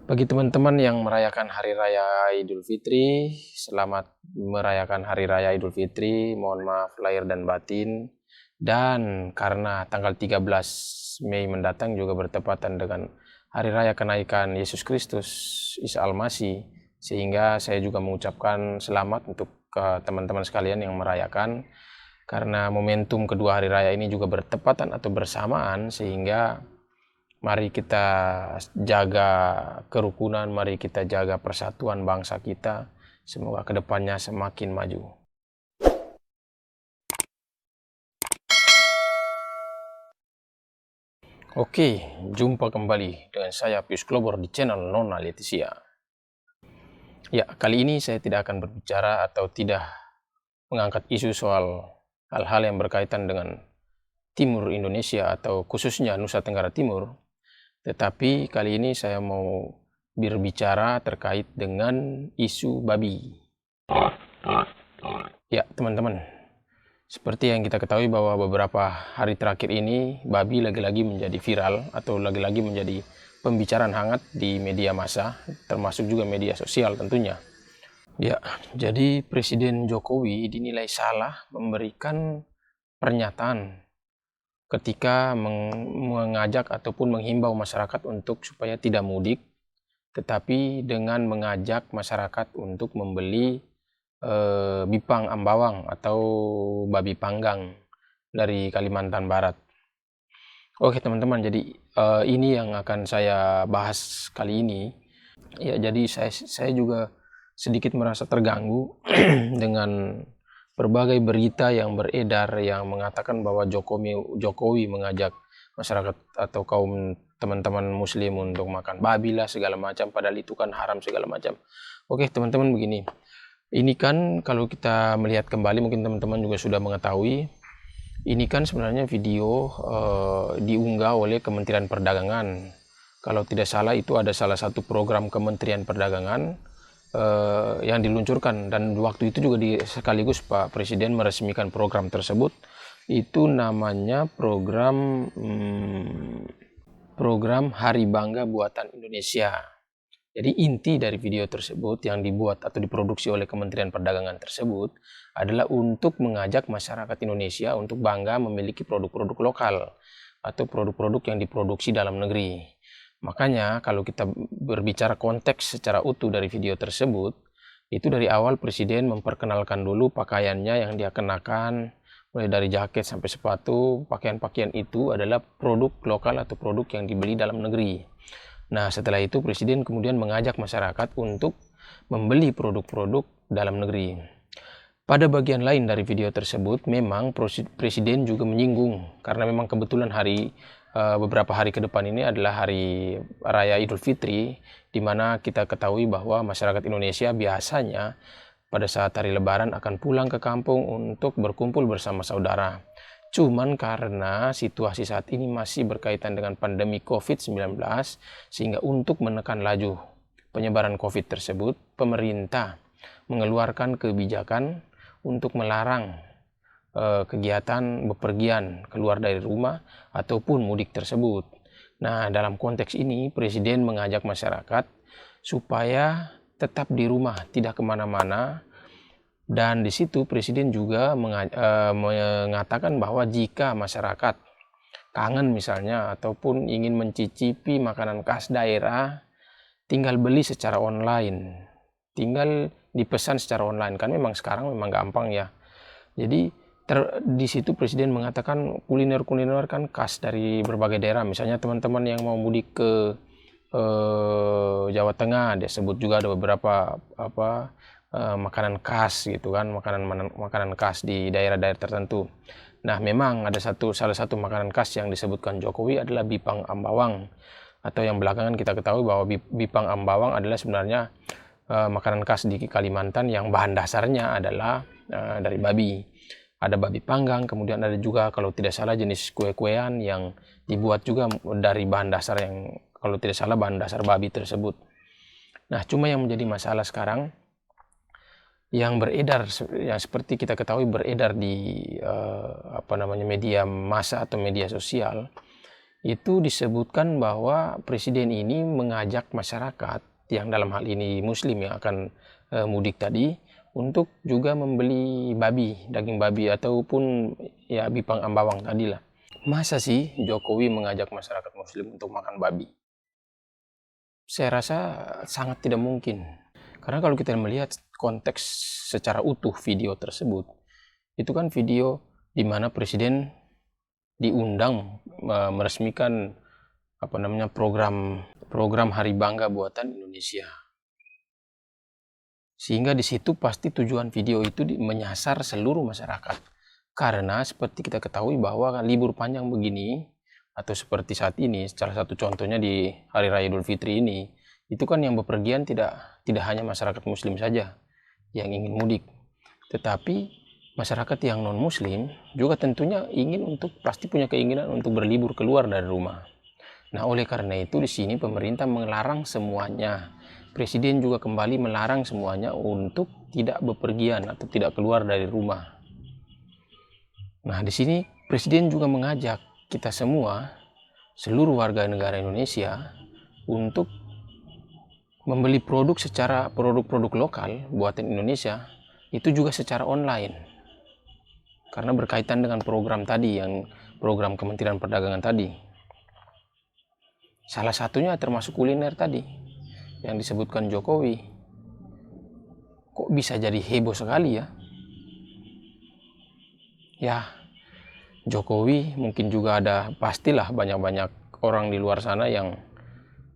Bagi teman-teman yang merayakan Hari Raya Idul Fitri, selamat merayakan Hari Raya Idul Fitri, mohon maaf lahir dan batin. Dan karena tanggal 13 Mei mendatang juga bertepatan dengan Hari Raya Kenaikan Yesus Kristus, Isa Al-Masih, sehingga saya juga mengucapkan selamat untuk teman-teman sekalian yang merayakan. Karena momentum kedua Hari Raya ini juga bertepatan atau bersamaan, sehingga mari kita jaga kerukunan, mari kita jaga persatuan bangsa kita. Semoga kedepannya semakin maju. Oke, jumpa kembali dengan saya Pius Klobor di channel Nona Leticia. Ya, kali ini saya tidak akan berbicara atau tidak mengangkat isu soal hal-hal yang berkaitan dengan Timur Indonesia atau khususnya Nusa Tenggara Timur. Tetapi kali ini saya mau berbicara terkait dengan isu babi. Ya, teman-teman, seperti yang kita ketahui bahwa beberapa hari terakhir ini babi lagi-lagi menjadi viral atau lagi-lagi menjadi pembicaraan hangat di media massa, termasuk juga media sosial tentunya. Ya, jadi Presiden Jokowi dinilai salah memberikan pernyataan ketika mengajak ataupun menghimbau masyarakat untuk supaya tidak mudik, tetapi dengan mengajak masyarakat untuk membeli bipang ambawang atau babi panggang dari Kalimantan Barat. Oke teman-teman, jadi ini yang akan saya bahas kali ini. Ya, jadi saya juga sedikit merasa terganggu dengan berbagai berita yang beredar yang mengatakan bahwa Jokowi mengajak masyarakat atau kaum teman-teman muslim untuk makan babi lah segala macam, padahal itu kan haram segala macam. Oke teman-teman, begini. Ini kan kalau kita melihat kembali, mungkin teman-teman juga sudah mengetahui, ini kan sebenarnya video diunggah oleh Kementerian Perdagangan. Kalau tidak salah itu ada salah satu program Kementerian Perdagangan yang diluncurkan, dan waktu itu juga sekaligus Pak Presiden meresmikan program tersebut. Itu namanya program Hari Bangga Buatan Indonesia. Jadi inti dari video tersebut yang dibuat atau diproduksi oleh Kementerian Perdagangan tersebut adalah untuk mengajak masyarakat Indonesia untuk bangga memiliki produk-produk lokal atau produk-produk yang diproduksi dalam negeri. Makanya kalau kita berbicara konteks secara utuh dari video tersebut, itu dari awal Presiden memperkenalkan dulu pakaiannya yang dia kenakan, mulai dari jaket sampai sepatu, pakaian-pakaian itu adalah produk lokal atau produk yang dibeli dalam negeri. Nah, setelah itu Presiden kemudian mengajak masyarakat untuk membeli produk-produk dalam negeri. Pada bagian lain dari video tersebut, memang Presiden juga menyinggung, karena memang kebetulan beberapa hari ke depan ini adalah Hari Raya Idul Fitri, di mana kita ketahui bahwa masyarakat Indonesia biasanya pada saat hari Lebaran akan pulang ke kampung untuk berkumpul bersama saudara. Cuman karena situasi saat ini masih berkaitan dengan pandemi COVID-19, sehingga untuk menekan laju penyebaran COVID tersebut, pemerintah mengeluarkan kebijakan untuk melarang kegiatan bepergian keluar dari rumah ataupun mudik tersebut. Nah, dalam konteks ini Presiden mengajak masyarakat supaya tetap di rumah, tidak kemana-mana. Dan di situ Presiden juga mengatakan bahwa jika masyarakat kangen misalnya ataupun ingin mencicipi makanan khas daerah, tinggal beli secara online, tinggal dipesan secara online, kan memang sekarang memang gampang ya. Jadi di situ Presiden mengatakan kuliner-kuliner kan khas dari berbagai daerah. Misalnya teman-teman yang mau mudik ke Jawa Tengah, dia sebut juga ada beberapa makanan khas gitu kan, makanan khas di daerah-daerah tertentu. Nah, memang ada salah satu makanan khas yang disebutkan Jokowi adalah bipang ambawang, atau yang belakangan kita ketahui bahwa bipang ambawang adalah sebenarnya makanan khas di Kalimantan yang bahan dasarnya adalah dari babi. Ada babi panggang, kemudian ada juga kalau tidak salah jenis kue-kuean yang dibuat juga dari bahan dasar yang kalau tidak salah bahan dasar babi tersebut. Nah, cuma yang menjadi masalah sekarang yang beredar, yang seperti kita ketahui beredar di media massa atau media sosial, itu disebutkan bahwa presiden ini mengajak masyarakat yang dalam hal ini muslim yang akan mudik tadi untuk juga membeli babi, daging babi ataupun ya bipang ambawang tadi lah. Masa sih Jokowi mengajak masyarakat muslim untuk makan babi? Saya rasa sangat tidak mungkin. Karena kalau kita melihat konteks secara utuh video tersebut, itu kan video di mana presiden diundang meresmikan program Hari Bangga Buatan Indonesia. Sehingga di situ pasti tujuan video itu menyasar seluruh masyarakat. Karena seperti kita ketahui bahwa libur panjang begini, atau seperti saat ini, salah satu contohnya di Hari Raya Idul Fitri ini, itu kan yang bepergian tidak hanya masyarakat muslim saja yang ingin mudik, tetapi masyarakat yang non muslim juga tentunya pasti punya keinginan untuk berlibur keluar dari rumah. Nah, oleh karena itu di sini pemerintah melarang semuanya. Presiden juga kembali melarang semuanya untuk tidak bepergian atau tidak keluar dari rumah. Nah, di sini presiden juga mengajak kita semua, seluruh warga negara Indonesia, untuk membeli produk-produk lokal buatan Indonesia itu juga secara online. Karena berkaitan dengan program tadi, yang program Kementerian Perdagangan tadi. Salah satunya termasuk kuliner tadi yang disebutkan Jokowi. Kok bisa jadi heboh sekali ya? Ya, Jokowi mungkin juga pastilah banyak-banyak orang di luar sana yang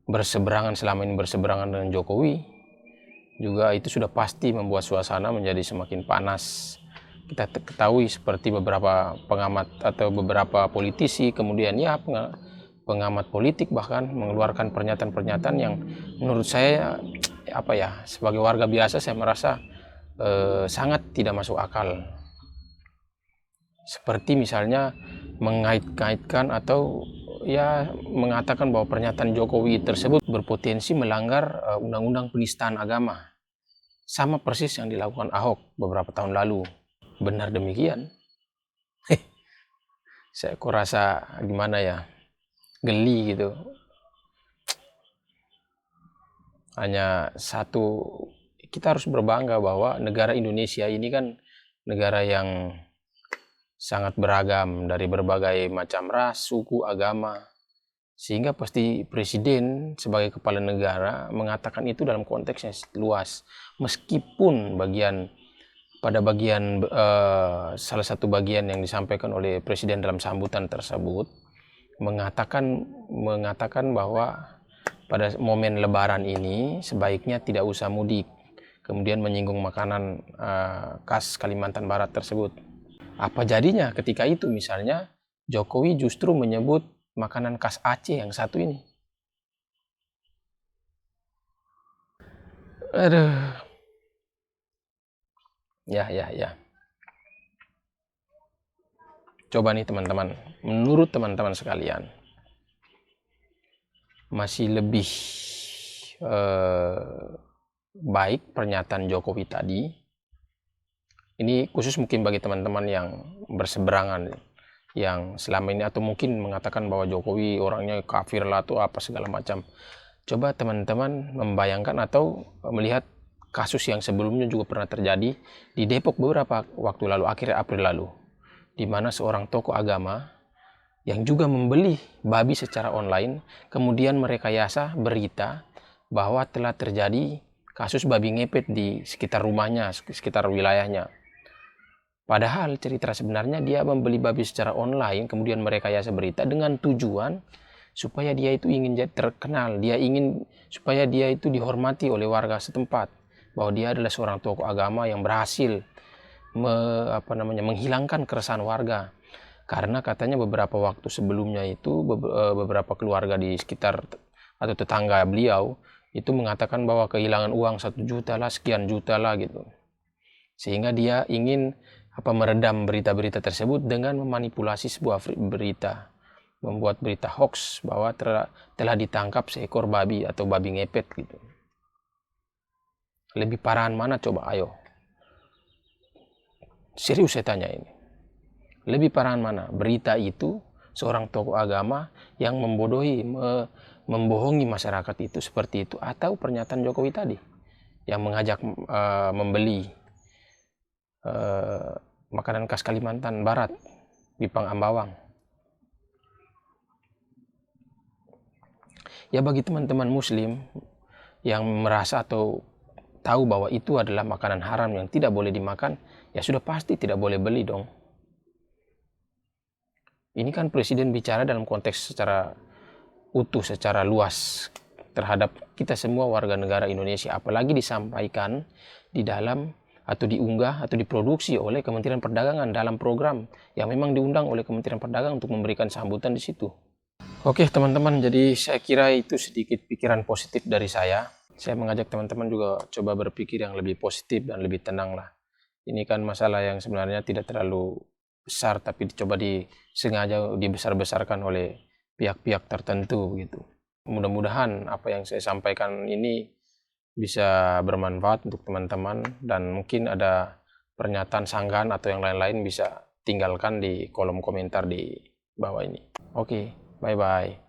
selama ini berseberangan dengan Jokowi. Juga itu sudah pasti membuat suasana menjadi semakin panas. Kita ketahui seperti beberapa pengamat atau beberapa politisi, kemudian ya pengamat politik bahkan mengeluarkan pernyataan-pernyataan yang menurut saya sebagai warga biasa saya merasa sangat tidak masuk akal. Seperti misalnya mengait-kaitkan atau ya mengatakan bahwa pernyataan Jokowi tersebut berpotensi melanggar undang-undang penistaan agama. Sama persis yang dilakukan Ahok beberapa tahun lalu. Benar demikian? Saya kurasa gimana ya, geli gitu. Hanya satu, kita harus berbangga bahwa negara Indonesia ini kan negara yang sangat beragam dari berbagai macam ras, suku, agama. Sehingga pasti presiden sebagai kepala negara mengatakan itu dalam konteks yang luas. Meskipun salah satu bagian yang disampaikan oleh presiden dalam sambutan tersebut mengatakan bahwa pada momen lebaran ini sebaiknya tidak usah mudik, kemudian menyinggung makanan khas Kalimantan Barat tersebut. Apa jadinya ketika itu misalnya Jokowi justru menyebut makanan khas Aceh yang satu ini? Aduh. Ya. Coba nih teman-teman, menurut teman-teman sekalian, masih lebih baik pernyataan Jokowi tadi, ini khusus mungkin bagi teman-teman yang berseberangan, yang selama ini atau mungkin mengatakan bahwa Jokowi orangnya kafir lah atau apa segala macam. Coba teman-teman membayangkan atau melihat kasus yang sebelumnya juga pernah terjadi di Depok beberapa waktu lalu, akhir April lalu, di mana seorang tokoh agama yang juga membeli babi secara online, kemudian merekayasa berita bahwa telah terjadi kasus babi ngepet di sekitar rumahnya, sekitar wilayahnya. Padahal cerita sebenarnya dia membeli babi secara online, kemudian merekayasa berita dengan tujuan supaya dia itu ingin jadi terkenal, dia ingin supaya dia itu dihormati oleh warga setempat, bahwa dia adalah seorang tokoh agama yang berhasil menghilangkan keresahan warga. Karena katanya beberapa waktu sebelumnya itu beberapa keluarga di sekitar atau tetangga beliau itu mengatakan bahwa kehilangan uang 1 juta lah, sekian juta lah gitu. Sehingga dia ingin meredam berita-berita tersebut dengan memanipulasi sebuah berita, membuat berita hoax bahwa telah ditangkap seekor babi atau babi ngepet gitu. Lebih parahan mana coba, ayo? Serius saya tanya ini. Lebih parahan mana? Berita itu seorang tokoh agama yang membodohi, membohongi masyarakat itu seperti itu, atau pernyataan Jokowi tadi yang mengajak membeli makanan khas Kalimantan Barat, Bipang Ambawang. Ya bagi teman-teman muslim yang merasa atau tahu bahwa itu adalah makanan haram yang tidak boleh dimakan, ya sudah pasti tidak boleh beli dong. Ini kan presiden bicara dalam konteks secara utuh, secara luas terhadap kita semua warga negara Indonesia, apalagi disampaikan di dalam atau diunggah atau diproduksi oleh Kementerian Perdagangan dalam program yang memang diundang oleh Kementerian Perdagangan untuk memberikan sambutan di situ. Oke teman-teman, jadi saya kira itu sedikit pikiran positif dari saya. Saya mengajak teman-teman juga coba berpikir yang lebih positif dan lebih tenang lah. Ini kan masalah yang sebenarnya tidak terlalu besar, tapi dicoba disengaja dibesar-besarkan oleh pihak-pihak tertentu gitu. Mudah-mudahan apa yang saya sampaikan ini bisa bermanfaat untuk teman-teman, dan mungkin ada pernyataan sanggahan atau yang lain-lain bisa tinggalkan di kolom komentar di bawah ini. Oke, bye-bye.